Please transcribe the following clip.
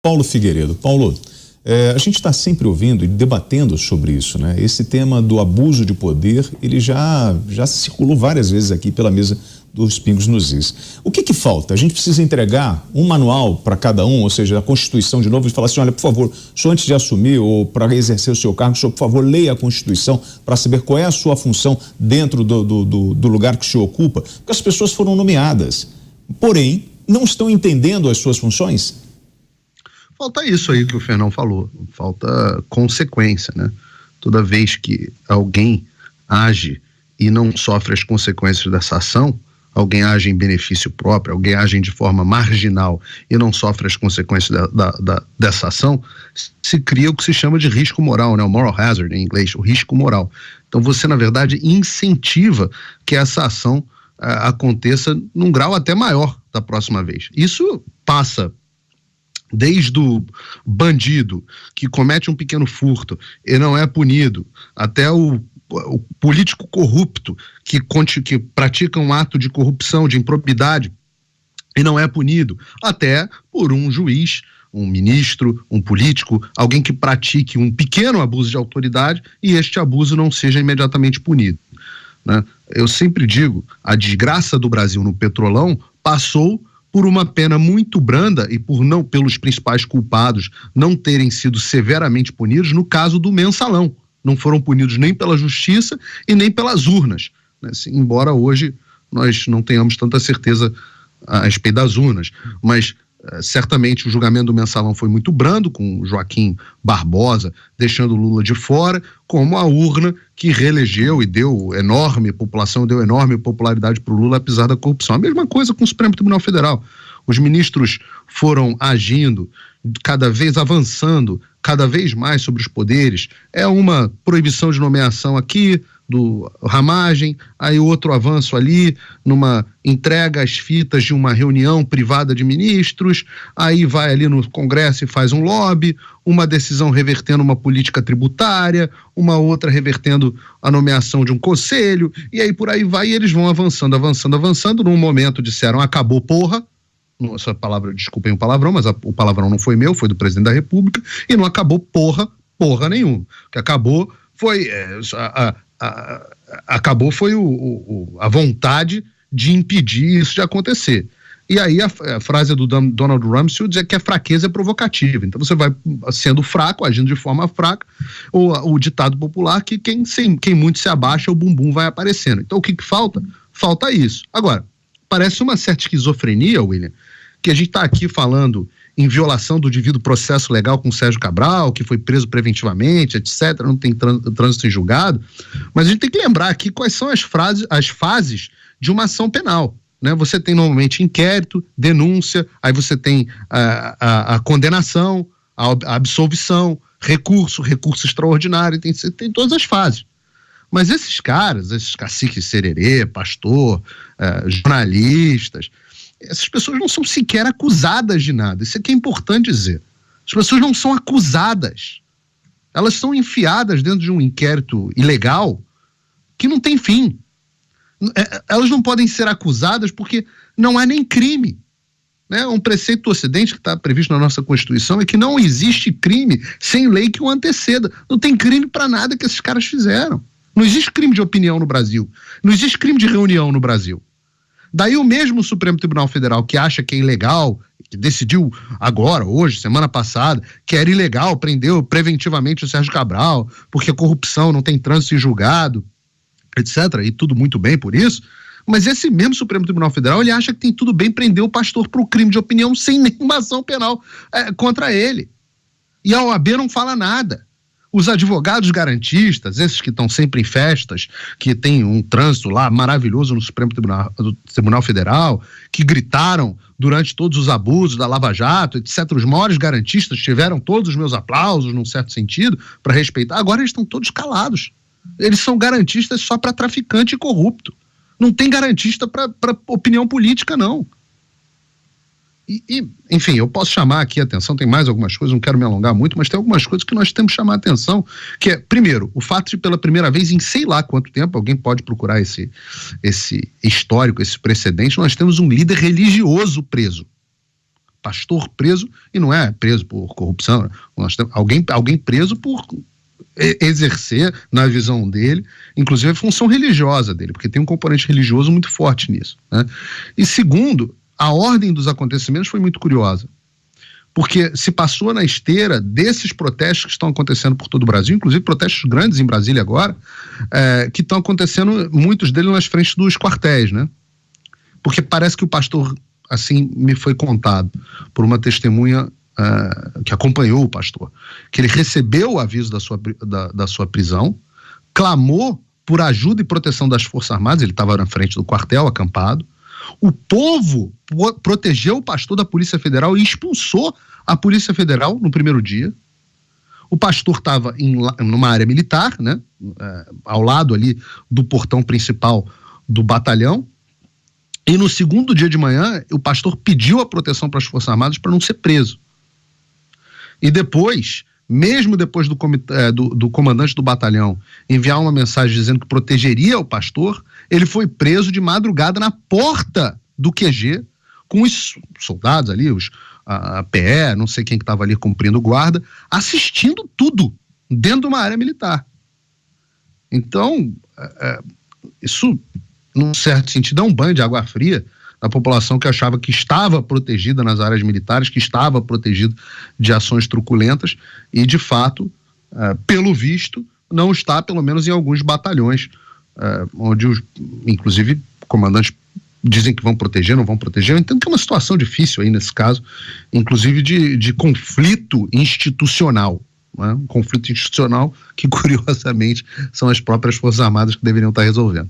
Paulo Figueiredo. Paulo, a gente está sempre ouvindo e debatendo sobre isso, né? Esse tema do abuso de poder, ele já circulou várias vezes aqui pela mesa dos Pingos nos Is. O que falta? A gente precisa entregar um manual para cada um, ou seja, a Constituição de novo, e falar assim, olha, por favor, o senhor antes de assumir ou para exercer o seu cargo, o senhor, por favor, leia a Constituição para saber qual é a sua função dentro do lugar que o senhor ocupa, porque as pessoas foram nomeadas, porém, não estão entendendo as suas funções? Falta isso aí que o Fernão falou, falta consequência, né? Toda vez que alguém age e não sofre as consequências dessa ação, alguém age em benefício próprio, alguém age de forma marginal e não sofre as consequências dessa ação, se cria o que se chama de risco moral, né? O moral hazard em inglês, o risco moral. Então você, na verdade, incentiva que essa ação aconteça num grau até maior da próxima vez. Isso passa desde o bandido que comete um pequeno furto e não é punido, até o político corrupto que pratica um ato de corrupção, de improbidade e não é punido, até por um juiz, um ministro, um político, alguém que pratique um pequeno abuso de autoridade e este abuso não seja imediatamente punido, né? Eu sempre digo, a desgraça do Brasil no Petrolão passou por uma pena muito branda e pelos principais culpados não terem sido severamente punidos no caso do Mensalão. Não foram punidos nem pela justiça e nem pelas urnas, né? Embora hoje nós não tenhamos tanta certeza a respeito das urnas, mas certamente o julgamento do Mensalão foi muito brando, com Joaquim Barbosa deixando Lula de fora, como a urna que reelegeu e deu enorme popularidade para o Lula, apesar da corrupção. A mesma coisa com o Supremo Tribunal Federal. Os ministros foram agindo, cada vez avançando, cada vez mais sobre os poderes. É uma proibição de nomeação aqui, do Ramagem, aí outro avanço ali, numa entrega às fitas de uma reunião privada de ministros, aí vai ali no Congresso e faz um lobby, uma decisão revertendo uma política tributária, uma outra revertendo a nomeação de um conselho, e aí por aí vai, e eles vão avançando. Num momento disseram, acabou porra, essa palavra, desculpem o palavrão, mas o palavrão não foi meu, foi do presidente da República, e não acabou porra nenhuma. O que acabou foi a vontade de impedir isso de acontecer. E aí a frase do Donald Rumsfeld é que a fraqueza é provocativa. Então você vai sendo fraco, agindo de forma fraca, ou o ditado popular que quem muito se abaixa, o bumbum vai aparecendo. Então o que falta? Falta isso. Agora, parece uma certa esquizofrenia, William, que a gente está aqui falando em violação do devido processo legal com o Sérgio Cabral, que foi preso preventivamente, etc., não tem trânsito em julgado, mas a gente tem que lembrar aqui quais são as fases de uma ação penal, né? Você tem normalmente inquérito, denúncia, aí você tem a condenação, a absolvição, recurso extraordinário, tem todas as fases. Mas esses caras, esses caciques sererê, pastor, jornalistas, essas pessoas não são sequer acusadas de nada. Isso aqui é importante dizer. As pessoas não são acusadas. Elas são enfiadas dentro de um inquérito ilegal que não tem fim. Elas não podem ser acusadas porque não há nem crime, né? Um preceito do Ocidente que está previsto na nossa Constituição é que não existe crime sem lei que o anteceda. Não tem crime para nada que esses caras fizeram. Não existe crime de opinião no Brasil. Não existe crime de reunião no Brasil. Daí o mesmo Supremo Tribunal Federal que acha que é ilegal, que decidiu agora, hoje, semana passada, que era ilegal, prendeu preventivamente o Sérgio Cabral, porque a corrupção não tem trânsito em julgado, etc., e tudo muito bem por isso, mas esse mesmo Supremo Tribunal Federal, ele acha que tem tudo bem prender o pastor por crime de opinião sem nenhuma ação penal contra ele. E a OAB não fala nada. Os advogados garantistas, esses que estão sempre em festas, que tem um trânsito lá maravilhoso no Supremo Tribunal Federal, que gritaram durante todos os abusos da Lava Jato, etc. Os maiores garantistas tiveram todos os meus aplausos, num certo sentido, para respeitar. Agora eles estão todos calados. Eles são garantistas só para traficante e corrupto. Não tem garantista para opinião política, não. Enfim, eu posso chamar aqui a atenção, tem mais algumas coisas, não quero me alongar muito, mas tem algumas coisas que nós temos que chamar a atenção, que é, primeiro, o fato de pela primeira vez em sei lá quanto tempo, alguém pode procurar esse histórico, esse precedente, nós temos um líder religioso preso. pastor preso, e não é preso por corrupção, nós temos alguém preso por exercer, na visão dele, inclusive a função religiosa dele, porque tem um componente religioso muito forte nisso, né? E segundo, a ordem dos acontecimentos foi muito curiosa, porque se passou na esteira desses protestos que estão acontecendo por todo o Brasil, inclusive protestos grandes em Brasília agora, que estão acontecendo, muitos deles nas frentes dos quartéis, né? Porque parece que o pastor, assim me foi contado por uma testemunha que acompanhou o pastor, que ele recebeu o aviso da sua prisão, clamou por ajuda e proteção das Forças Armadas, ele estava na frente do quartel, acampado. O povo protegeu o pastor da Polícia Federal e expulsou a Polícia Federal no primeiro dia. O pastor estava numa área militar, né, ao lado ali do portão principal do batalhão, e no segundo dia de manhã o pastor pediu a proteção para as Forças Armadas para não ser preso. E depois, mesmo depois do comandante do batalhão enviar uma mensagem dizendo que protegeria o pastor, ele foi preso de madrugada na porta do QG, com os soldados ali, a PE, não sei quem que estava ali cumprindo guarda, assistindo tudo dentro de uma área militar. Então, isso, num certo sentido, é um banho de água fria na população que achava que estava protegida nas áreas militares, que estava protegida de ações truculentas, e de fato, pelo visto, não está, pelo menos em alguns batalhões, onde inclusive comandantes dizem que vão proteger, não vão proteger. Eu entendo que é uma situação difícil aí nesse caso, inclusive de conflito institucional, né? Um conflito institucional que, curiosamente, são as próprias Forças Armadas que deveriam estar resolvendo.